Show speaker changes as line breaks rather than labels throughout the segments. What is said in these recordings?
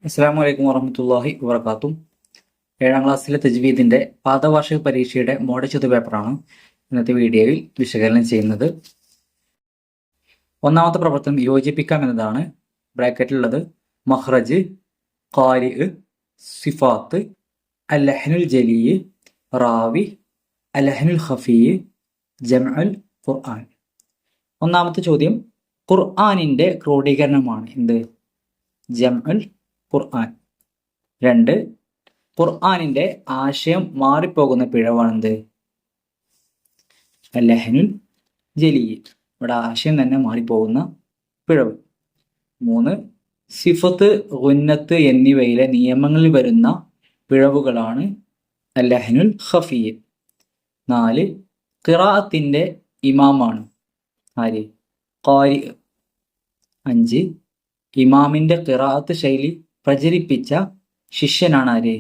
അസ്സലാമു അലൈക്കും വറഹ്മത്തുള്ളാഹി വബറകാതുഹു. 7ാം ക്ലാസ്സിലെ തജ്വീദിന്റെ പാദവാർഷിക പരീക്ഷയുടെ മോഡൽ ചോദ്യപേപ്പറാണ് ഇന്നത്തെ വീഡിയോയിൽ വിശകലനം ചെയ്യുന്നത്. ഒന്നാമത്തെ പ്രവർത്തനം യോജിപ്പിക്കാം എന്നതാണ്. ബ്രാക്കറ്റിലുള്ളത് മഖ്റജ്, ഖാരി, സിഫാത്ത്, അൽ-ലഹ്നുൽ ജലീ, റാവി, അൽ-ലഹ്നുൽ ഖഫീ, ജംഉൽ ഖുർആൻ. ഒന്നാമത്തെ ചോദ്യം ഖുർആനിന്റെ ക്രോഡീകരണമാണ് എന്ത്? ജംഉൽ ഖുർആൻ. 2. ഖുർആനിന്റെ ആശയം മാറിപ്പോകുന്ന പിഴവാണെന്ത്? അൽ-ലഹ്നുൽ ജലീ. ഇവിടെ ആശയം തന്നെ മാറിപ്പോകുന്ന പിഴവ്. 3. സിഫത്ത്, ഗുന്നത്ത് എന്നിവയിലെ നിയമങ്ങളിൽ വരുന്ന പിഴവുകളാണ് അൽ-ലഹ്നുൽ ഖഫീ. 4. ഖിറാഅത്തിന്റെ ഇമാമാണ് ആര്? ഖാരി. 5. ഇമാമിന്റെ ഖിറാഅത്ത് ശൈലി പ്രചരിപ്പിച്ച ശിഷ്യനാണ് ആര്?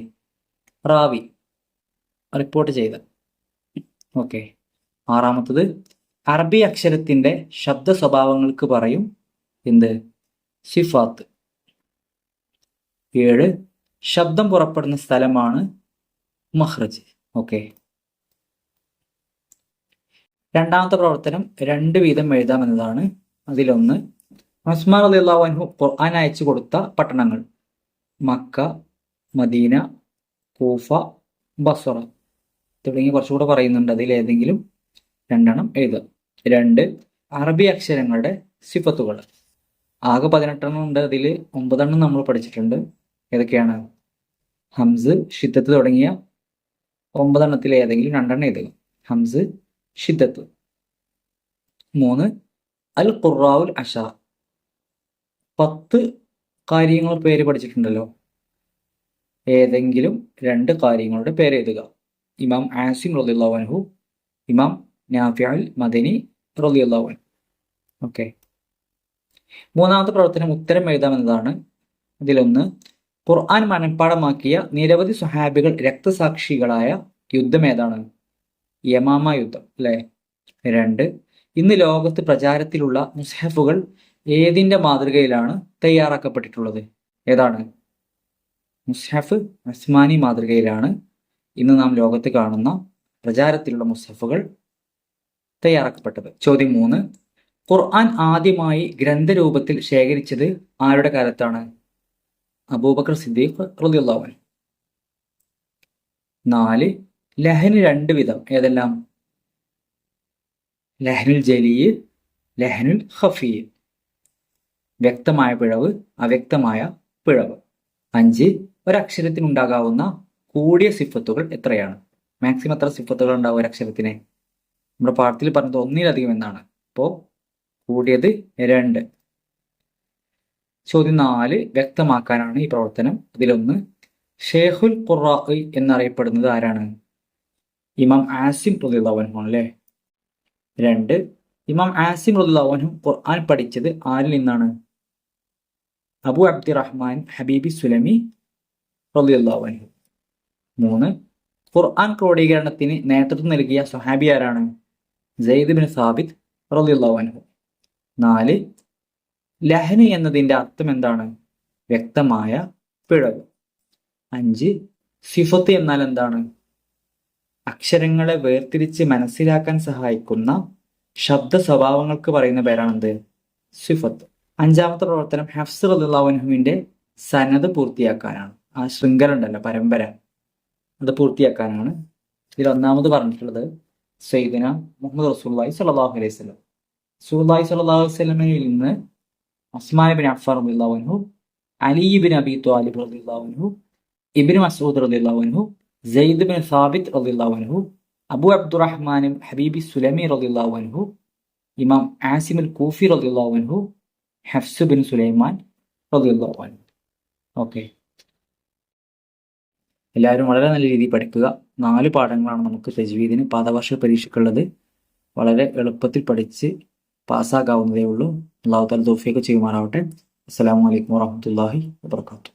റാവി, റിപ്പോർട്ട് ചെയ്ത. ഓക്കെ. 6. അറബി അക്ഷരത്തിന്റെ ശബ്ദ സ്വഭാവങ്ങൾക്ക് പറയും എന്ത്? സിഫാത്ത്. 7. ശബ്ദം പുറപ്പെടുന്ന സ്ഥലമാണ് മഖ്റജ്. ഓക്കെ. രണ്ടാമത്തെ പ്രവർത്തനം 2 വീതം എഴുതാമെന്നതാണ്. അതിലൊന്ന് ഉസ്മാൻ റളിയല്ലാഹു അൻഹു ഖുർആൻ അയച്ചു കൊടുത്ത പട്ടണങ്ങൾ: മക്ക, മദീന, കൂഫ, ബസ്ര തുടങ്ങി കുറച്ചുകൂടെ പറയുന്നുണ്ട്. അതിലേതെങ്കിലും 2 എഴുതുക. 2. അറബി അക്ഷരങ്ങളുടെ സിഫത്തുകൾ. ആകെ 18 ഉണ്ട്. അതിൽ 9 നമ്മൾ പഠിച്ചിട്ടുണ്ട്. ഏതൊക്കെയാണ്? ഹംസ്, ഷിദ്ദത്ത് തുടങ്ങിയ 9 ഏതെങ്കിലും 2 എഴുതുക. ഹംസ്, ഷിദ്ദത്ത്. 3. അൽ ഖുറാഉൽ അശറ. 10 കാര്യങ്ങൾ പേര് പഠിച്ചിട്ടുണ്ടല്ലോ. ഏതെങ്കിലും 2 കാര്യങ്ങളുടെ പേര് എഴുതുക. ഇമാം ആസിം റളിയല്ലാഹു അൻഹു, ഇമാം നാഫിഉൽ മദനി റളിയല്ലാഹു അൻഹു. ഓക്കെ. മൂന്നാമത്തെ പ്രവർത്തനം ഉത്തരം എഴുതാമെന്നതാണ്. അതിലൊന്ന് ഖുർആൻ മനഃപ്പാഠമാക്കിയ നിരവധി സ്വഹാബികൾ രക്തസാക്ഷികളായ യുദ്ധം ഏതാണ്? യമാമ യുദ്ധം അല്ലേ? 2. ഇന്ന് ലോകത്ത് പ്രചാരത്തിലുള്ള മുസ്ഹഫുകൾ ഏതിന്റെ മാതൃകയിലാണ് തയ്യാറാക്കപ്പെട്ടിട്ടുള്ളത്? ഏതാണ്? മുസ്ഹഫ് ഉസ്മാനി മാതൃകയിലാണ് ഇന്ന് നാം ലോകത്ത് കാണുന്ന പ്രചാരത്തിലുള്ള മുസ്ഹഫുകൾ തയ്യാറാക്കപ്പെട്ടത്. ചോദ്യം 3. ഖുർആൻ ആദ്യമായി ഗ്രന്ഥരൂപത്തിൽ ശേഖരിച്ചത് ആരുടെ കാലത്താണ്? അബൂബക്കർ സിദ്ദീഖ് റളിയല്ലാഹു അൻഹു. 4. ലഹ്ന് 2 വിധം. ഏതെല്ലാം? ലഹ്നുൽ ജലീ, ലഹ്നുൽ ഖഫീ. വ്യക്തമായ പിഴവ്, അവ്യക്തമായ പിഴവ്. 5. ഒരക്ഷരത്തിനുണ്ടാകാവുന്ന കൂടിയ സിഫത്തുകൾ എത്രയാണ്? മാക്സിമം എത്ര സിഫത്തുകൾ ഉണ്ടാവും ഒരക്ഷരത്തിന്? നമ്മുടെ പാഠത്തിൽ പറഞ്ഞത് 1-ലധികം എന്നാണ്. അപ്പോൾ കൂടിയത് 2. ചോദ്യം 4 വ്യക്തമാക്കാനാണ് ഈ പ്രവർത്തനം. അതിലൊന്ന് ഷേഖുൽ ഖുറാഇ എന്നറിയപ്പെടുന്നത് ആരാണ്? ഇമാം ആസിം റളിയല്ലാഹു അൻഹു അല്ലേ? 2. ഇമാം ആസിം റളിയല്ലാഹു അൻഹു ഖുർആൻ പഠിച്ചത് ആരിൽ നിന്നാണ്? അബു അബ്ദുറഹ്മാൻ ഹബീബി സുലമി റളിയല്ലാഹു അൻഹു. 3. ഖുർആൻ ക്രോഡീകരണത്തിന് നേതൃത്വം നൽകിയ സ്വഹാബി ആരാണ്? സയ്യിദ് ബിൻ സാബിത്ത് റളിയല്ലാഹു അൻഹു. 4. ലഹ്ന് എന്നതിന്റെ അർത്ഥം എന്താണ്? വ്യക്തമായ പിഴവ്. 5. സിഫത്ത് എന്നാൽ എന്താണ്? അക്ഷരങ്ങളെ വേർതിരിച്ച് മനസ്സിലാക്കാൻ സഹായിക്കുന്ന ശബ്ദ സ്വഭാവങ്ങൾക്ക് പറയുന്ന പേരാണെന്ത്? സിഫത്ത്. 5ാമത്തെ പ്രവർത്തനം ഹഫ്സ് റളിയല്ലാഹു അൻഹുവിന്റെ സനദ് പൂർത്തിയാക്കാനാണ്. ആ ശൃംഖല ഉണ്ടല്ലോ, പരമ്പര, അത് പൂർത്തിയാക്കാനാണ്. ഇതിൽ ഒന്നാമത് പറഞ്ഞിട്ടുള്ളത് സയ്യിദുന മുഹമ്മദ് റസൂലുള്ളാഹി സ്വല്ലല്ലാഹു അലൈഹി വസല്ലം. റസൂലുള്ളാഹി സ്വല്ലല്ലാഹു അലൈഹി വസല്ലമയിൽ നിന്ന് ഉസ്മാൻ ബിൻ അഫ്ഫാൻ റളിയല്ലാഹു അൻഹു, അലി ബിൻ അബി ത്വാലിബ് റളിയല്ലാഹു അൻഹു, ഇബ്നു മസ്ഊദ് റളിയല്ലാഹു അൻഹു, സയ്യിദ് ബിൻ സാബിത്ത് റളിയല്ലാഹു അൻഹു, അബു അബ്ദുറഹ്മാൻ ഹബീബി സുലമി റളിയല്ലാഹു അൻഹു, ഇമാം ആസിം അൽ കൂഫി റളിയല്ലാഹു അൻഹു, ഹഫ്സ് ബിൻ സുലൈമാൻ റളിയല്ലാഹു അൻഹു. ഓക്കെ. എല്ലാവരും വളരെ നല്ല രീതിയിൽ പഠിക്കുക. 4 പാഠങ്ങളാണ് നമുക്ക് തജ്വീദിന് പാദവാർഷിക പരീക്ഷയ്ക്കുള്ളത്. വളരെ എളുപ്പത്തിൽ പഠിച്ച് പാസ്സാകാവുന്നതേ ഉള്ളൂ. അല്ലാഹു തആല തൗഫീഖ് ചെയ്യുമാറാവട്ടെ. അസ്സലാമു അലൈക്കും വറഹ്മത്തുള്ളാഹി വബറകാതുഹു.